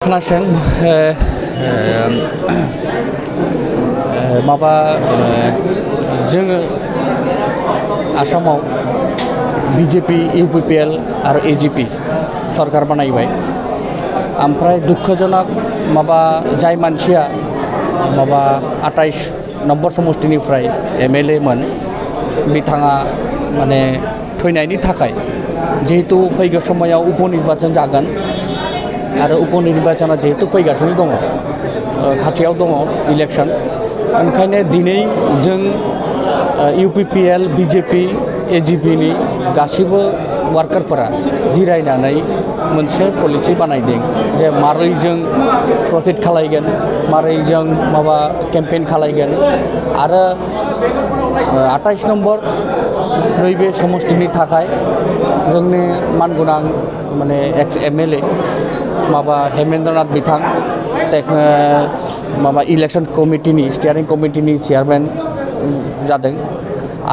खोनासं माबा जोङो आसामाव बीजेपी यूपीपीएल और एजीपी सरकार बनायबाय ओमफ्राय दुखजनक माबा जाय मानसिया माबा 28 नम्बर समष्टिनिफ्राय एमएलए मोन बिथाङा माने थैनायनि थाखाय जेहेतु फैगौ समायाव उपनिर्वाचन जागोन आरो उपनिर्वाचना जेहेतु फैगासिनो दङ खाथियाव दङ इलेक्शन ओंखायनो दिनै जों यूपीपीएल बीजेपी एजीपी नि गासिबो वार्कारफोरा जिरायनानै मोनसे पलिसि बानायदों जे मारै जों प्रसिड खालायगोन मारै जों माबा केम्पेन खालायगोन आरो 28 नम्बर नैबे समष्टिनि थाखाय जोंनि मानगोनां माने एक्स एमएलए माबा हेमेन्द्रनाथ बिथां माबा इलेक्शन कमिटिनि स्टीयरिं कमिटिनि चेयारमैन जादों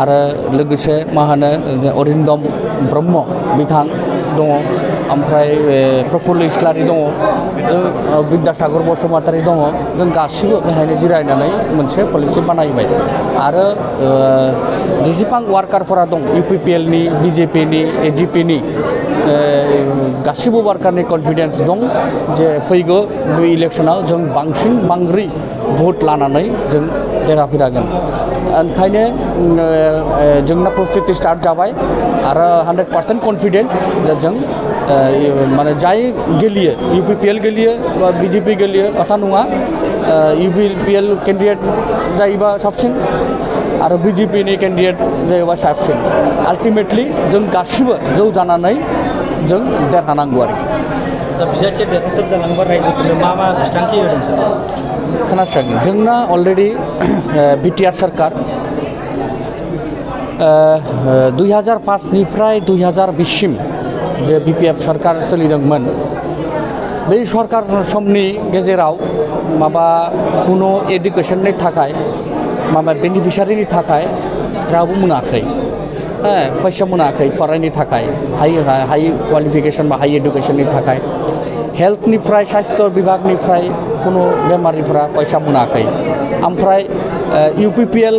आरो लोगोसे मा होनो अरिन्दम ब्रह्म बिथां दङ ओमफ्राय प्रफुल्ल इस्लारि दङ विद्यासागर बसुमतारी दङ जों गासिबो बेहायनो जिरायनानै मोनसे पलिसि बानायबाय आरो जेसेबां वार्कारफोरा दं यूपीपीएल नि बीजेपी नि एजीपी नि गासिबो वार्कारनि कन्फिडेन्स दं जे फैगौ बे इलेक्शनाव जों बांद्राय भोट लानानै जों देरहाफैगोन ओंखायनो जोंना प्रस्তুति स्टार्ट जाबाय आरो 100% कन्फिडेन्ट जों माने जाय गेलेयो यूपीपीएल गेलेयो बा बीजेपी गेलेयो कथा नङा यूपीपीएल कैंडिडेट जायोबा साबसिन आरो बीजेपी नि कैंडिडेट जायोबा साबसिन आल्टिमेटलि जों गासिबो जौ जानानै जों देरहानांगौ आरो बिजाथि देरहासार जालांबा रायजोफोरनो मा बिथांखि होदों सार खोनासं जोंना अलरेडी बीटीआर सरकार 2005 निफ्राय 2020 सिम जे बीपीएफ सरकार सोलिदोंमोन बे सरकार समनि गेजेराव माबा कुनो एडुकेशननि थाखाय माबा बेनिफिशियारिनि थाखाय रावबो मोनाखै फैसा मोनाखै फरायनो थाखाय हाई क्वालिफिकेशन बा हाई एडुकेशननि थाखाय हेल्थनिफ्राय स्वास्थ्य विभागनिफ्राय कुनो बेमारिफोरा पैसा मोनाखै ओमफ्राय यूपीपीएल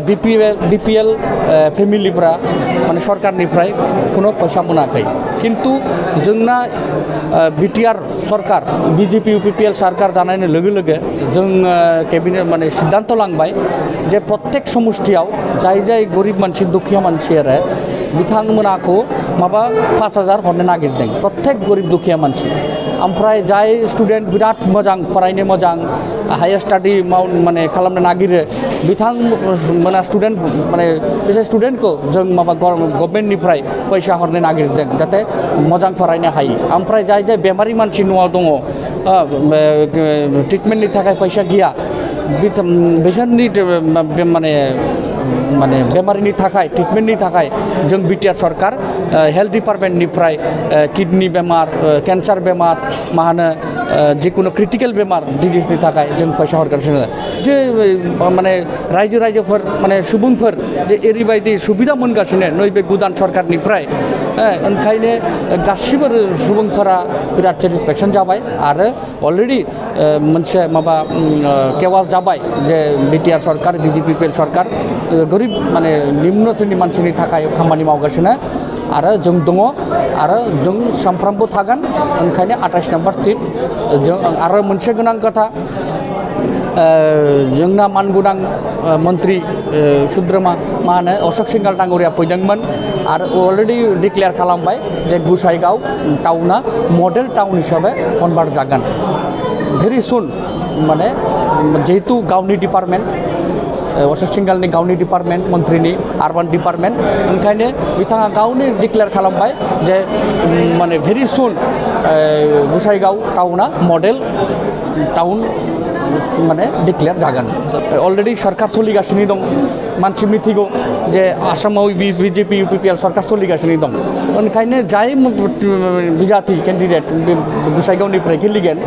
बीपीएल फेमिलिफ्रा माने सरकारनिफ्राय कुनो पैसा मोनाखै किन्तु जोंना बीटीआर सरकार बीजेपी यूपीपीएल सरकार जानायनि लोगो लोगो जों केबिनेट माने सिद्धांत लांबाय जे प्रत्येक समष्टियाव जाय गरिब मानसि दुखिया मानसि आरो बिथांमोनाखौ माबा 5000 हरनो नागिरदों प्रत्येक गरिब दुखिया मानसि ओमफ्राय जाय स्टूडेंट बिराद मोजां फरायनो मोजां हायर स्टाडी माने खालामनो नागिरो बिथांमोना स्टूडेंट माने बे स्टूडेंटखौ जों माबा गभर्नमेन्टनिफ्राय पैसा हरनो नागिरदों जाहाथे मोजां फरायनो हायो ओमफ्राय जाय बेमारि मानसि न'आव दङ ट्रिटमेन्टनि थाखाय पैसा गैया बिसोरनि माने बेमारिनि थाखाय ट्रिटमेन्टनि थाखाय जों बीटीआर सरकार हेल्थ डिपार्टमेन्टनिफ्राय किडनी बेमार कैंसर बेमार मा होनो जिकुनु क्रिटिकल बेमार डिजिजनि थाखाय जों पैसा हरगासिनो जे माने रायजोफोर माने सुबुंफोर जे एरैबायदि सुबिदा मोनगासिनो नैबे गोदान सरकारनिफ्राय ओंखायनो गासिबो सुबुंफोरा बिराद सेटिसफेक्शन जाबाय आरो अलरेडी मोनसे माबा केवास जाबाय जे बीटीआर सरकार बीजेपी सरकार गरिब माने निम्न श्रेणी मानसिनि थाखाय खामानि मावगासिनो आरो जों दङ आरो जों सानफ्रामबो थागोन ओंखायनो 28 नम्बर सीट जों आरो मोनसे गोनां खोथा जोंना मानगोनां मन्त्री सुद्रमा मा होनो अशोक सिंघाल डांगरिया फैदोंमोन आरो अलरेडी डिक्लेयार खालामबाय जे गुसाइगाव टाउना मडेल टाउन हिसाबै कनभार्ट जागोन भेरि सुन माने जेहेतु गावनि डिपार्टमेन्ट अशोक सिंघालनि गावनि डिपार्टमेन्ट मन्त्रिनि आर्बान डिपार्टमेन्ट ओंखायनो बिथाङा गावनि डिक्लेयार खालामबाय जे माने भेरि सुन गुसाइगाव टाउना मडेल टाउन माने डिक्लेयार जागोन अलरेडी सरकार सोलिगासिनो दं मानसि मिथिगौ जे आसामाव बीजेपी यूपीपीएल सरकार सोलिगासिनो दं ओंखायनो जाय बिजाथि केन्डिडेट गुसाइगावनिफ्राय गेलेगोन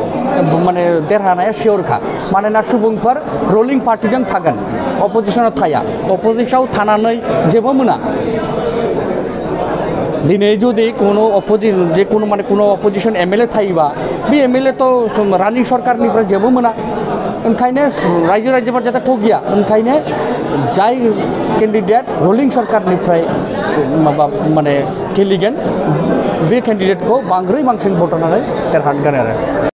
माने देरहानाया सियरखा मानोना सुबुंफोर रुलिं पार्टिजों थागोन अपोजिशनाव थाया अपोजिशनाव थानानै जेबो मोना दिनै जुदि कोनो अपोजिशन MLA थायोबा बे MLA तो रानिं सरकारनिफ्राय जेबो मोना ओंखायनो रायजो राजाफोर जाहाथे थगिया ओंखायनो जाय केन्डिडेट रुलिं सरकारनिफ्राय गेलेगोन बे केन्डिडेटखौ बांसिन भट होनानै देरहागोन आरो